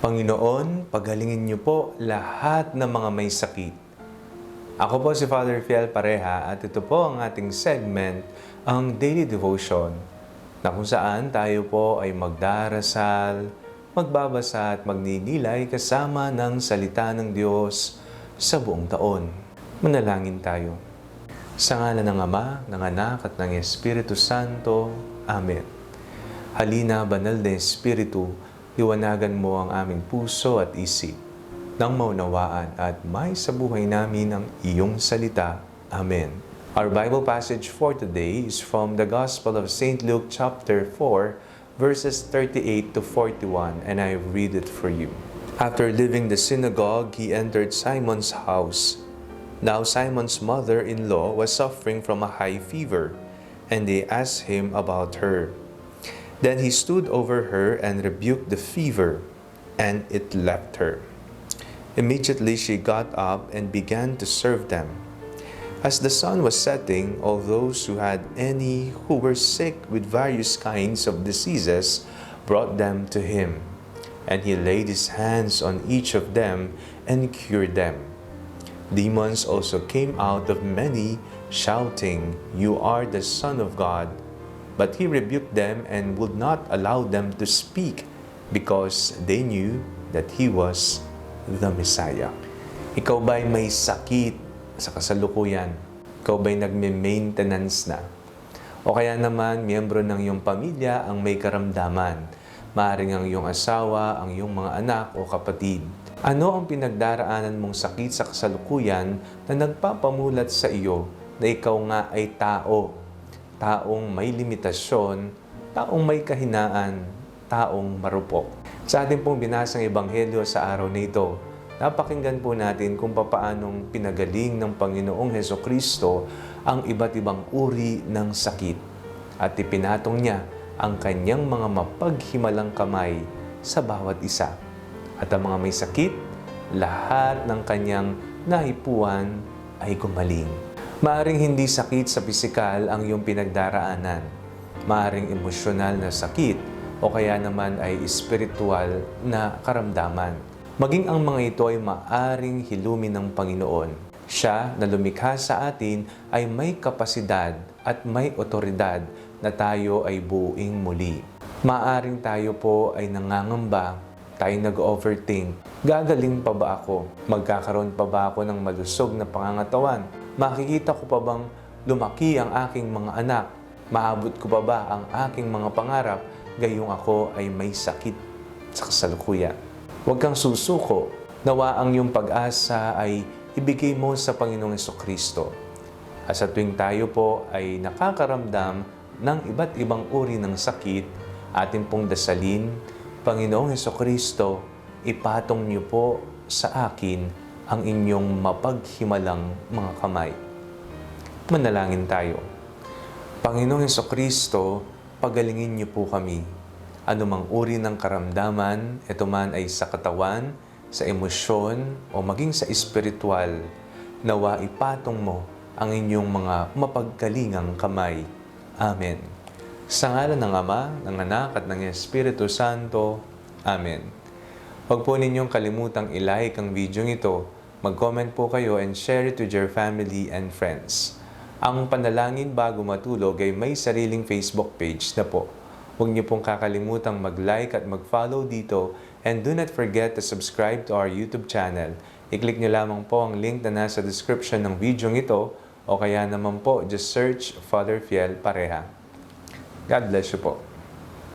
Panginoon, pagalingin niyo po lahat ng mga may sakit. Ako po si Father Fiel Pareha at ito po ang ating segment, ang Daily Devotion, na kung saan tayo po ay magdarasal, magbabasa at magninilay kasama ng salita ng Diyos sa buong taon. Manalangin tayo. Sa ngalan ng Ama, ng Anak at ng Espiritu Santo. Amen. Halina, banal na Espiritu, liwanagan mo ang aming puso at isip nang maunawaan at may sa buhay namin ang iyong salita. Amen. Our Bible passage for today is from the Gospel of St. Luke chapter 4, verses 38 to 41, and I read it for you. After leaving the synagogue, he entered Simon's house. Now Simon's mother-in-law was suffering from a high fever, and they asked him about her. Then he stood over her and rebuked the fever, and it left her. Immediately she got up and began to serve them. As the sun was setting, all those who had any who were sick with various kinds of diseases brought them to him, and he laid his hands on each of them and cured them. Demons also came out of many, shouting, "You are the Son of God." But he rebuked them and would not allow them to speak because they knew that he was the Messiah. Ikaw ba'y may sakit sa kasalukuyan? Ikaw ba'y nagme-maintenance na? O kaya naman, miyembro ng iyong pamilya ang may karamdaman. Maaaring ang iyong asawa, ang iyong mga anak o kapatid. Ano ang pinagdaraanan mong sakit sa kasalukuyan na nagpapamulat sa iyo na ikaw nga ay tao? Taong may limitasyon, taong may kahinaan, taong marupok. Sa ating pong binasang ebanghelyo sa araw na ito, napakinggan po natin kung papaanong pinagaling ng Panginoong Hesukristo ang iba't ibang uri ng sakit at ipinatong niya ang kanyang mga mapaghimalang kamay sa bawat isa. At ang mga may sakit, lahat ng kanyang nahipuan ay gumaling. Maaring hindi sakit sa pisikal ang iyong pinagdaraanan. Maaring emosyonal na sakit o kaya naman ay espiritual na karamdaman. Maging ang mga ito ay maaring hilumin ng Panginoon. Siya na lumikha sa atin ay may kapasidad at may otoridad na tayo ay buuing muli. Maaring tayo po ay nangangamba, tayo nag-overthink. Gagaling pa ba ako? Magkakaroon pa ba ako ng malusog na pangangatawan? Makikita ko pa bang lumaki ang aking mga anak? Maabot ko pa ba ang aking mga pangarap gayong ako ay may sakit sa kasalukuyan? Huwag kang susuko. Nawa ang iyong pag-asa ay ibigay mo sa Panginoong Hesukristo. At sa tuwing tayo po ay nakakaramdam ng iba't ibang uri ng sakit, atin pong dasalin, Panginoong Hesukristo, ipatong niyo po sa akin ang inyong mapaghimalang mga kamay. Manalangin tayo. Panginoong Hesukristo, pagalingin niyo po kami. Anumang uri ng karamdaman, ito man ay sa katawan, sa emosyon, o maging sa espiritual, nawa ipatong mo ang inyong mga mapagkalingang kamay. Amen. Sa ngalan ng Ama, ng Anak at ng Espiritu Santo. Amen. Huwag po ninyong kalimutang i-like ang video ito, mag-comment po kayo and share it with your family and friends. Ang Panalangin Bago Matulog ay may sariling Facebook page na po. Huwag niyo pong kakalimutang mag-like at mag-follow dito, and do not forget to subscribe to our YouTube channel. I-click niyo lamang po ang link na nasa description ng video ito, o kaya naman po just search Father Fiel Pareha. God bless you po.